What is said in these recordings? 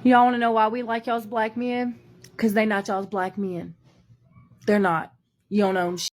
Y'all want to know why we like y'all's black men? Because they not y'all's black men. They're not. You don't own shit.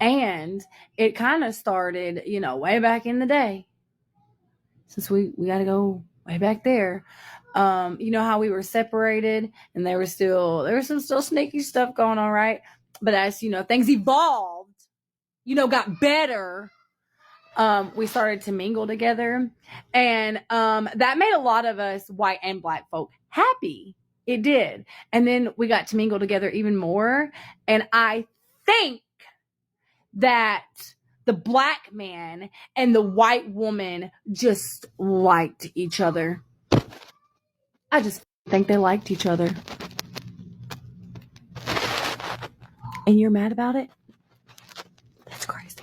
And it kind of started, way back in the day. Since we got to go way back there. You know how we were separated and there was some still sneaky stuff going on, right? But as things evolved, got better. We started to mingle together, and that made a lot of us white and black folk happy. It did. And then we got to mingle together even more. And I think that the black man and the white woman just liked each other. I just think they liked each other. And you're mad about it? That's crazy.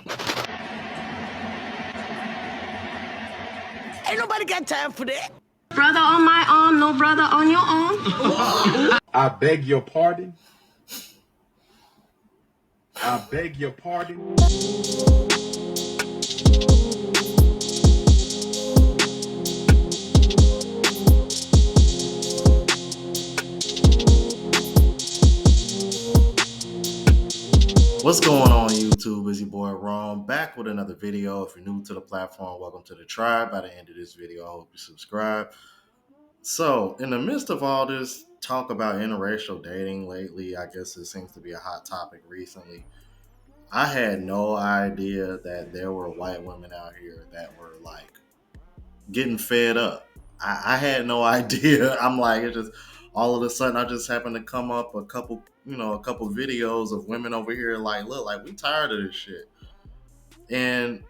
Ain't nobody got time for that. Brother on my arm, no brother on your arm. I beg your pardon. I beg your pardon. What's going on, YouTube? It's your boy Ron, back with another video. If you're new to the platform, welcome to the tribe. By the end of this video, I hope you subscribe. So, in the midst of all this talk about interracial dating lately, I guess it seems to be a hot topic recently. I had no idea that there were white women out here that were like getting fed up. I had no idea. I'm like, it just all of a sudden I just happened to come up a couple videos of women over here like, look, like we tired of this shit. And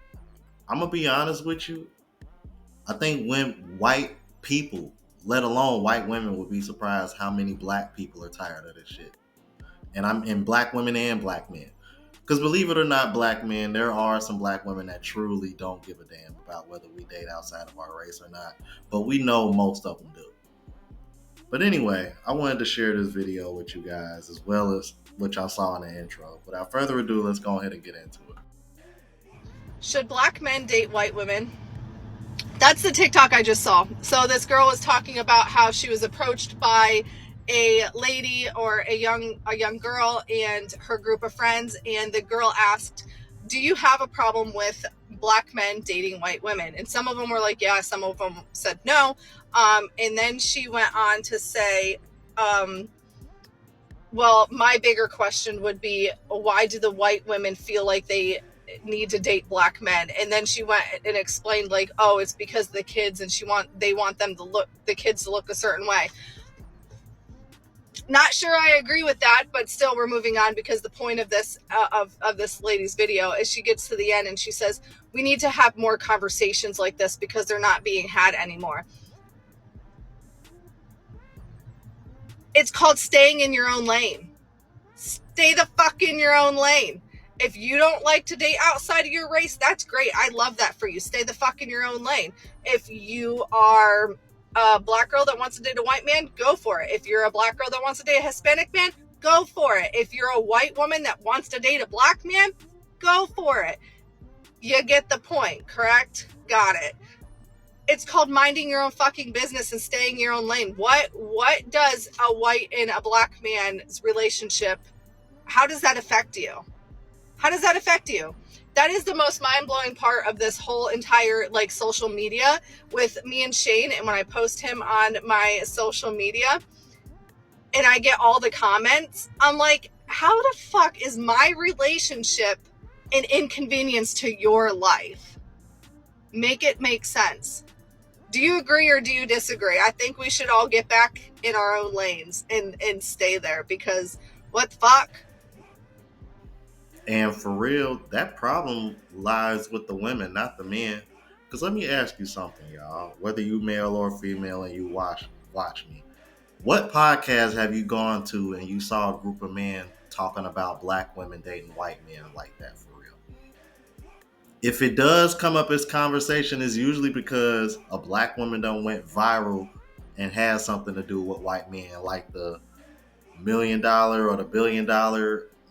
I'm gonna be honest with you, I think when white people, let alone white women, would be surprised how many black people are tired of this shit. And I'm in black women and black men. Because believe it or not, black men, there are some black women that truly don't give a damn about whether we date outside of our race or not. But we know most of them do. But anyway, I wanted to share this video with you guys as well as what y'all saw in the intro. Without further ado, let's go ahead and get into it. Should black men date white women? That's the TikTok I just saw. So this girl was talking about how she was approached by a lady or a young girl and her group of friends, and the girl asked, do you have a problem with black men dating white women? And some of them were like, yeah, some of them said no. And then she went on to say, well, my bigger question would be, why do the white women feel like they need to date black men? And then she went and explained like, oh, it's because of the kids, and they want the kids to look a certain way. Not sure I agree with that, but still we're moving on, because the point of this of this lady's video is she gets to the end and she says, we need to have more conversations like this because they're not being had anymore. It's called staying in your own lane. Stay the fuck in your own lane. If you don't like to date outside of your race, that's great. I love that for you. Stay the fuck in your own lane. If you are a black girl that wants to date a white man, go for it. If you're a black girl that wants to date a Hispanic man, go for it. If you're a white woman that wants to date a black man, go for it. You get the point, correct? Got it. It's called minding your own fucking business and staying in your own lane. What does a white and a black man's relationship, how does that affect you? How does that affect you? That is the most mind-blowing part of this whole entire social media with me and Shane. And when I post him on my social media and I get all the comments, I'm like, how the fuck is my relationship an inconvenience to your life? Make it make sense. Do you agree or do you disagree? I think we should all get back in our own lanes and stay there, because what the fuck? And for real, that problem lies with the women, not the men. Because let me ask you something, y'all. Whether you male or female and you watch me, what podcast have you gone to and you saw a group of men talking about black women dating white men like that for real? If it does come up as conversation, it's usually because a black woman done went viral and has something to do with white men, like the $1 million or the $1 billion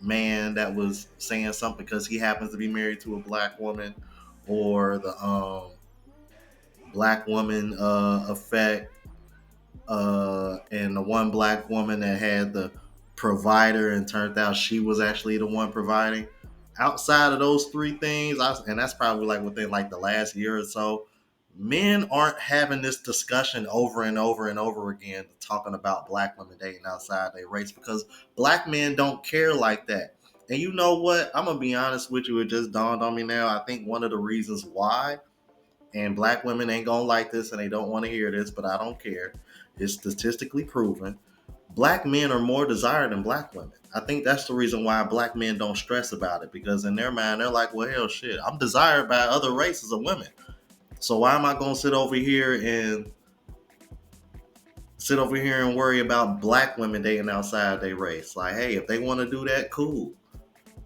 man that was saying something because he happens to be married to a black woman, or the black woman effect and the one black woman that had the provider and turned out she was actually the one providing. Outside of those three things, and that's probably like within like the last year or so, men aren't having this discussion over and over and over again talking about black women dating outside their race, because black men don't care like that. And you know what? I'm going to be honest with you. It just dawned on me now. I think one of the reasons why, and black women ain't going to like this and they don't want to hear this, but I don't care. It's statistically proven. Black men are more desired than black women. I think that's the reason why black men don't stress about it, because in their mind, they're like, well, hell shit, I'm desired by other races of women. So why am I going to sit over here and worry about black women dating outside their race? Like, hey, if they want to do that, cool.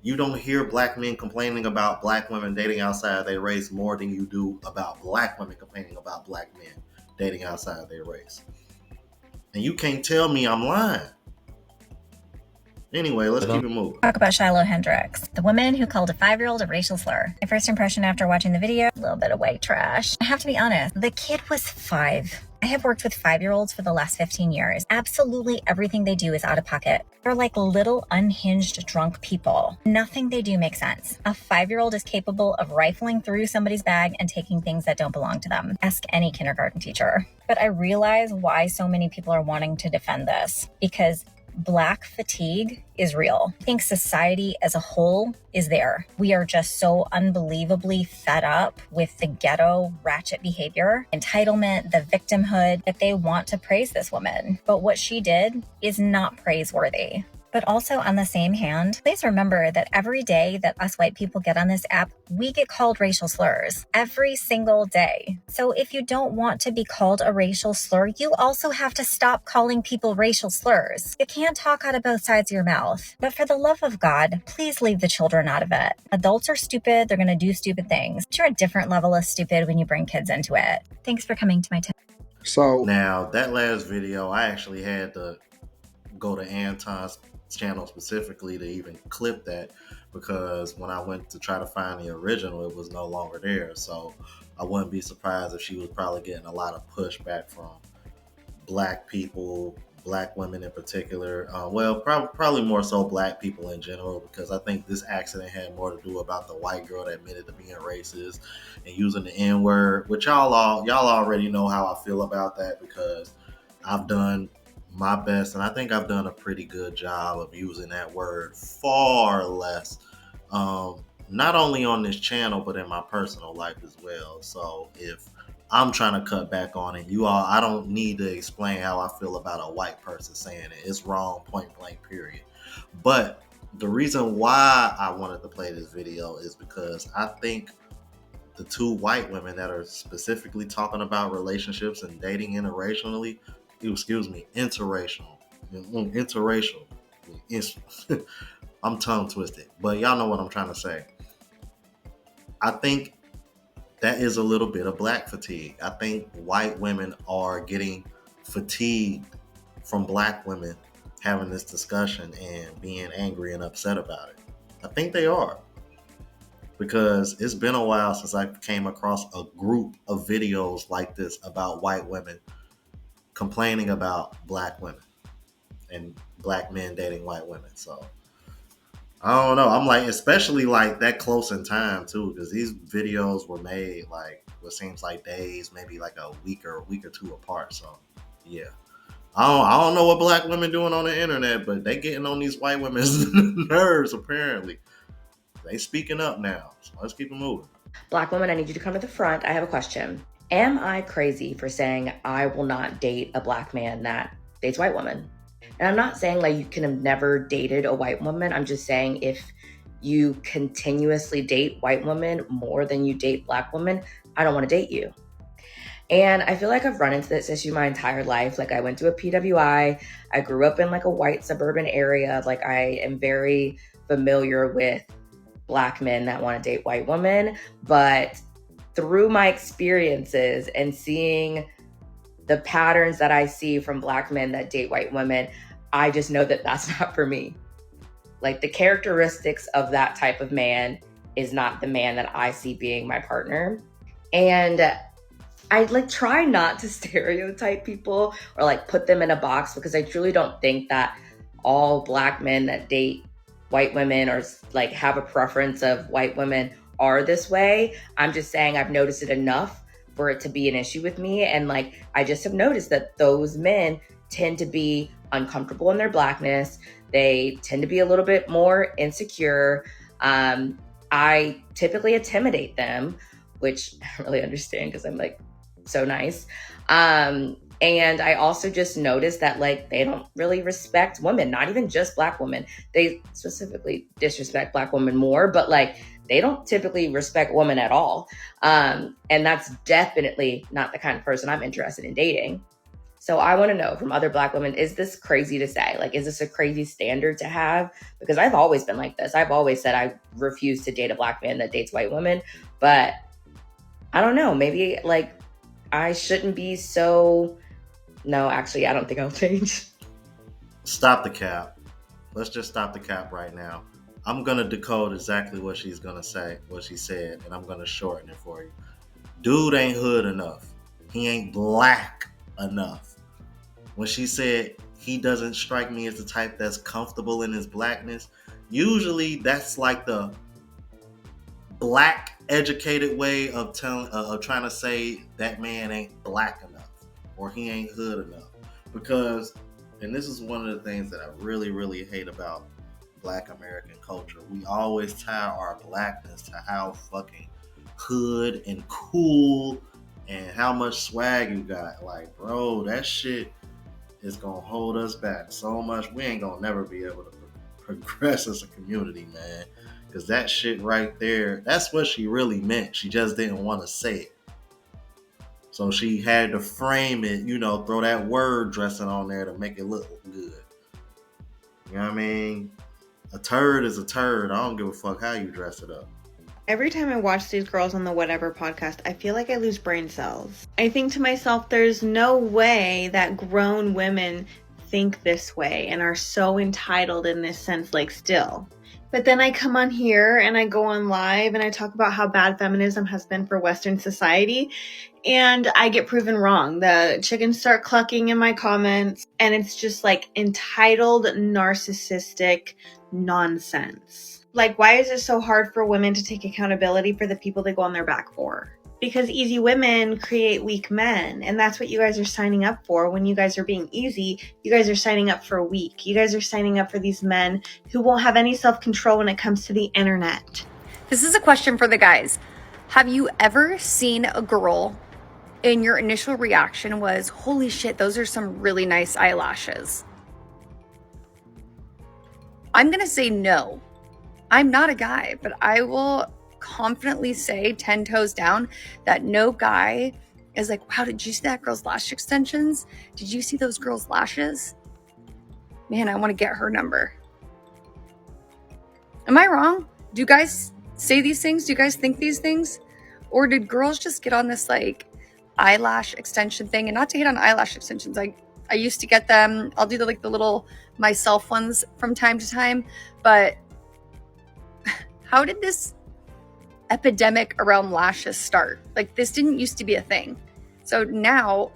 You don't hear black men complaining about black women dating outside their race more than you do about black women complaining about black men dating outside their race. And you can't tell me I'm lying. Anyway, let's keep it moving. Talk about Shiloh Hendricks, the woman who called a 5-year-old a racial slur. My first impression after watching the video, a little bit of white trash. I have to be honest, the kid was 5. I have worked with 5-year-olds for the last 15 years. Absolutely everything they do is out of pocket. They're like little unhinged drunk people. Nothing they do makes sense. A 5-year-old is capable of rifling through somebody's bag and taking things that don't belong to them. Ask any kindergarten teacher. But I realize why so many people are wanting to defend this, because Black fatigue is real. I think society as a whole is there. We are just so unbelievably fed up with the ghetto ratchet behavior, entitlement, the victimhood, that they want to praise this woman. But what she did is not praiseworthy. But also on the same hand, please remember that every day that us white people get on this app, we get called racial slurs every single day. So if you don't want to be called a racial slur, you also have to stop calling people racial slurs. You can't talk out of both sides of your mouth. But for the love of God, please leave the children out of it. Adults are stupid. They're going to do stupid things. But you're a different level of stupid when you bring kids into it. Thanks for coming to my tip. So now, that last video, I actually had to go to Anton's channel specifically to even clip that, because when I went to try to find the original, it was no longer there. So I wouldn't be surprised if she was probably getting a lot of pushback from black people, black women in particular. Probably more so black people in general, because I think this accident had more to do about the white girl that admitted to being racist and using the N-word, which y'all already know how I feel about that, because I've done my best, and I think I've done a pretty good job of using that word far less, not only on this channel, but in my personal life as well. So if I'm trying to cut back on it, I don't need to explain how I feel about a white person saying it. It's wrong, point blank, period. But the reason why I wanted to play this video is because I think the two white women that are specifically talking about relationships and dating interracially, interracial. I'm tongue twisted, but y'all know what I'm trying to say. I think that is a little bit of black fatigue. I think white women are getting fatigued from black women having this discussion and being angry and upset about it. I think they are, because it's been a while since I came across a group of videos like this about white women complaining about black women and black men dating white women. So I don't know. I'm like, especially like that close in time too, because these videos were made like what seems like days, maybe like a week or two apart. So yeah, I don't know what black women doing on the internet, but they getting on these white women's nerves. Apparently, they speaking up now. So let's keep it moving. Black woman, I need you to come to the front. I have a question. Am I crazy for saying I will not date a black man that dates white women? And I'm not saying like you can have never dated a white woman. I'm just saying if you continuously date white women more than you date black women, I don't want to date you. And I feel like I've run into this issue my entire life. Like I went to a PWI. I grew up in like a white suburban area. Like I am very familiar with black men that want to date white women. But through my experiences and seeing the patterns that I see from black men that date white women, I just know that that's not for me. Like the characteristics of that type of man is not the man that I see being my partner. And I like try not to stereotype people or like put them in a box, because I truly don't think that all Black men that date white women or like have a preference of white women are this way. I'm just saying I've noticed it enough for it to be an issue with me. And like, I just have noticed that those men tend to be uncomfortable in their Blackness. They tend to be a little bit more insecure. I typically intimidate them, which I don't really understand because I'm like so nice. And I also just noticed that like they don't really respect women, not even just Black women. They specifically disrespect Black women more, but like they don't typically respect women at all. And that's definitely not the kind of person I'm interested in dating. So I want to know from other Black women, is this crazy to say? Like, is this a crazy standard to have? Because I've always been like this. I've always said I refuse to date a Black man that dates white women. But I don't know, maybe like I shouldn't be so... No, actually, I don't think I'll change. Stop the cap. Let's just stop the cap right now. I'm going to decode exactly what she's going to say, what she said, and I'm going to shorten it for you. Dude ain't hood enough. He ain't Black enough. When she said he doesn't strike me as the type that's comfortable in his Blackness, usually that's like the Black educated way of trying to say that man ain't Black enough or he ain't hood enough. Because, and this is one of the things that I really, really hate about Black American culture, we always tie our Blackness to how fucking hood and cool and how much swag you got. Like, bro, that shit is gonna hold us back so much. We ain't gonna never be able to progress as a community, man. Because that shit right there, that's what she really meant. She just didn't want to say it. So she had to frame it, you know, throw that word dressing on there to make it look good. You know what I mean? A turd is a turd. I don't give a fuck how you dress it up. Every time I watch these girls on the Whatever podcast, I feel like I lose brain cells. I think to myself, there's no way that grown women think this way and are so entitled in this sense, like still. But then I come on here and I go on live and I talk about how bad feminism has been for Western society. And I get proven wrong. The chickens start clucking in my comments. And it's just like entitled, narcissistic nonsense. Like, why is it so hard for women to take accountability for the people they go on their back for? Because easy women create weak men. And that's what you guys are signing up for. When you guys are being easy, you guys are signing up for weak. You guys are signing up for these men who won't have any self-control when it comes to the internet. This is a question for the guys. Have you ever seen a girl and your initial reaction was, holy shit, those are some really nice eyelashes? I'm going to say no. I'm not a guy, but I will confidently say 10 toes down that no guy is like, wow, did you see that girl's lash extensions? Did you see those girls' lashes? Man, I want to get her number. Am I wrong? Do you guys say these things? Do you guys think these things? Or did girls just get on this like eyelash extension thing? And not to hate on eyelash extensions, like I used to get them. I'll do the little myself ones from time to time, but how did this epidemic around lashes start? Like, this didn't used to be a thing. So now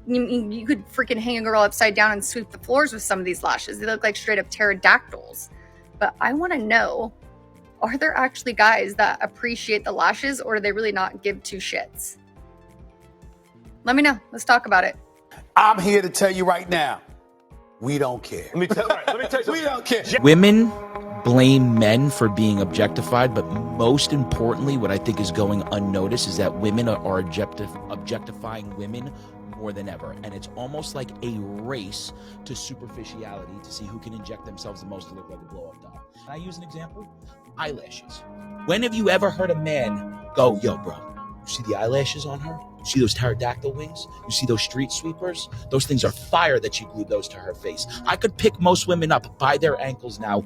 you could freaking hang a girl upside down and sweep the floors with some of these lashes. They look like straight up pterodactyls. But I want to know, are there actually guys that appreciate the lashes, or do they really not give two shits? Let me know. Let's talk about it. I'm here to tell you right now, we don't care. Let me tell you something. We don't care. Women blame men for being objectified, but most importantly, what I think is going unnoticed is that women are objectifying women more than ever. And it's almost like a race to superficiality to see who can inject themselves the most to look like a blow-up doll. Can I use an example? Eyelashes. When have you ever heard a man go, yo, bro, you see the eyelashes on her? You see those pterodactyl wings? You see those street sweepers? Those things are fire that she glued those to her face. I could pick most women up by their ankles now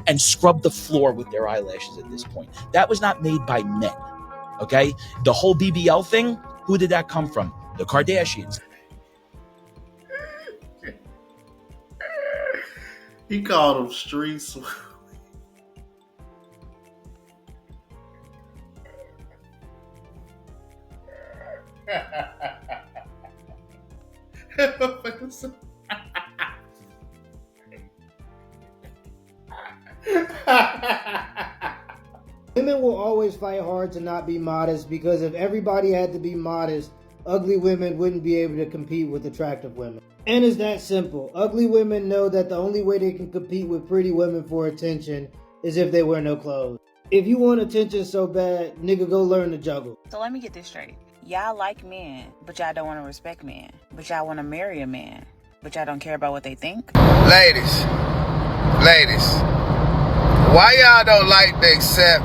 and scrub the floor with their eyelashes at this point. That was not made by men, okay? The whole BBL thing, who did that come from? The Kardashians. He called them streets. Women will always fight hard to not be modest because if everybody had to be modest, ugly women wouldn't be able to compete with attractive women. And it's that simple. Ugly women know that the only way they can compete with pretty women for attention is if they wear no clothes. If you want attention so bad, nigga, go learn to juggle. So let me get this straight. Y'all like men, but y'all don't want to respect men. But y'all want to marry a man, but y'all don't care about what they think? Ladies, why y'all don't like to accept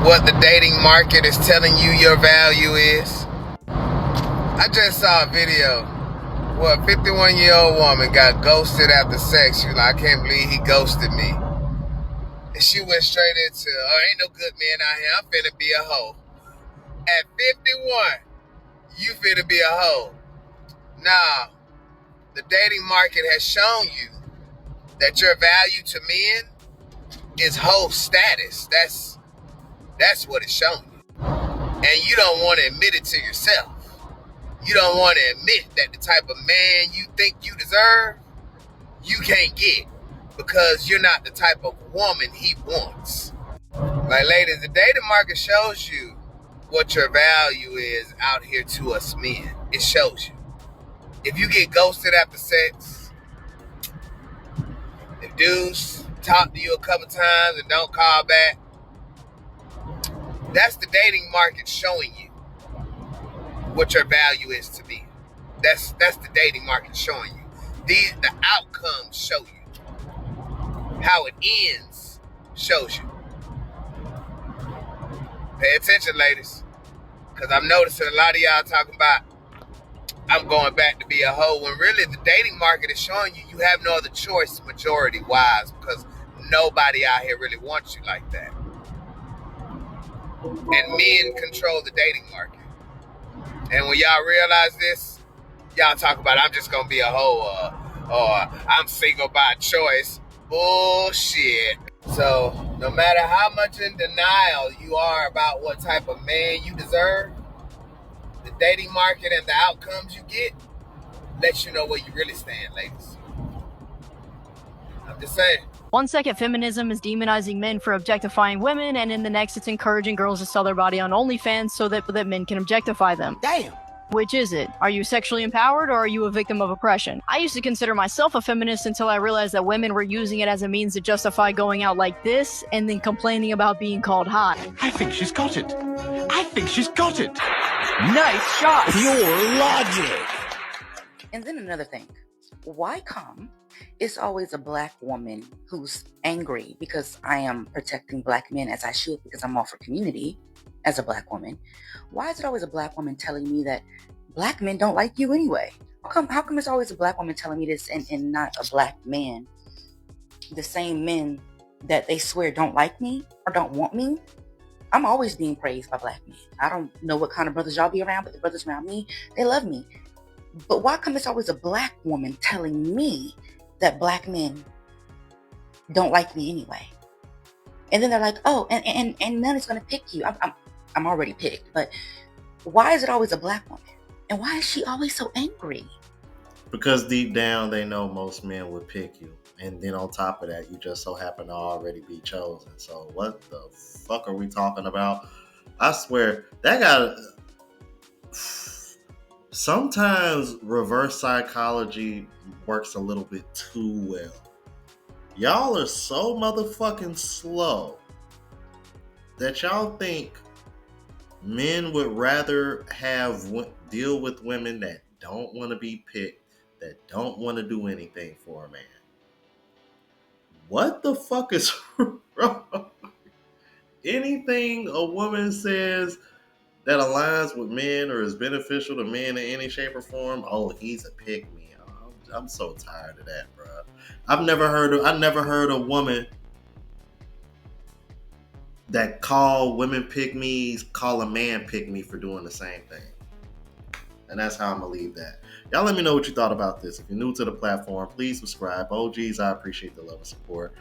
what the dating market is telling you your value is? I just saw a video where a 51-year-old woman got ghosted after sex. She was like, I can't believe he ghosted me. And she went straight into, oh, ain't no good man out here. I'm finna be a hoe. At 51, you finna be a hoe. Now, the dating market has shown you that your value to men is hoe status. That's what it's showing you. And you don't want to admit it to yourself. You don't want to admit that the type of man you think you deserve, you can't get because you're not the type of woman he wants. Like, ladies, the dating market shows you what your value is out here to us men. It shows you. If you get ghosted after sex, if dudes talk to you a couple times and don't call back, that's the dating market showing you what your value is to me. That's the dating market showing you. The outcomes show you. How it ends shows you. Pay attention, ladies. Because I'm noticing a lot of y'all talking about, I'm going back to be a hoe, when really the dating market is showing you have no other choice majority-wise, because nobody out here really wants you like that. And men control the dating market. And when y'all realize this, y'all talk about, I'm just going to be a hoe, or I'm single by choice. Bullshit. So no matter how much in denial you are about what type of man you deserve, the dating market and the outcomes you get lets you know where you really stand, ladies. I'm just saying. One second, feminism is demonizing men for objectifying women, and in the next, it's encouraging girls to sell their body on OnlyFans so that men can objectify them. Damn! Which is it? Are you sexually empowered, or are you a victim of oppression? I used to consider myself a feminist until I realized that women were using it as a means to justify going out like this, and then complaining about being called hot. I think she's got it. Nice shot! Pure logic. And then another thing. Why come it's always a black woman who's angry because I am protecting black men as I should, because I'm all for community as a black woman? Why is it always a black woman telling me that black men don't like you anyway? How come it's always a black woman telling me this and not a black man? The same men that they swear don't like me or don't want me. I'm always being praised by black men. I don't know what kind of brothers y'all be around, but the brothers around me, they love me. But why come it's always a black woman telling me that black men don't like me anyway? And then they're like, oh, and none is gonna pick you. I'm already picked, but why is it always a black woman? And why is she always so angry? Because deep down they know most men would pick you. And then on top of that, you just so happen to already be chosen. So what the fuck are we talking about? I swear, that got... Sometimes reverse psychology works a little bit too well. Y'all are so motherfucking slow that y'all think men would rather deal with women that don't want to be picked, that don't want to do anything for a man. What the fuck is wrong? Anything a woman says that aligns with men or is beneficial to men in any shape or form, oh, he's a pick me. I'm so tired of that, bro. I never heard a woman that call women pick me's call a man pick me for doing the same thing. And that's how I'm gonna leave that. Y'all let me know what you thought about this. If you're new to the platform, please subscribe. OGs, I appreciate the love and support.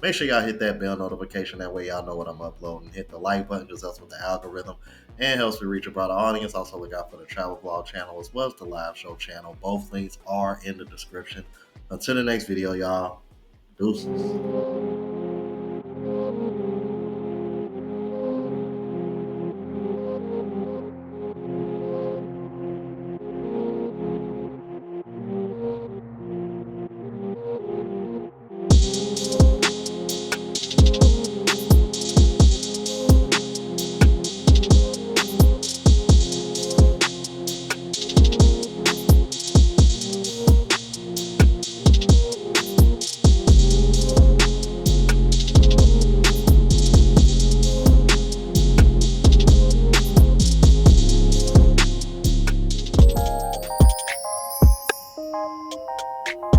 Make sure y'all hit that bell notification. That way y'all know what I'm uploading. Hit the like button, just helps with the algorithm and helps me reach a broader audience. Also look out for the travel vlog channel as well as the live show channel. Both links are in the description. Until the next video, y'all. Deuces. Peace.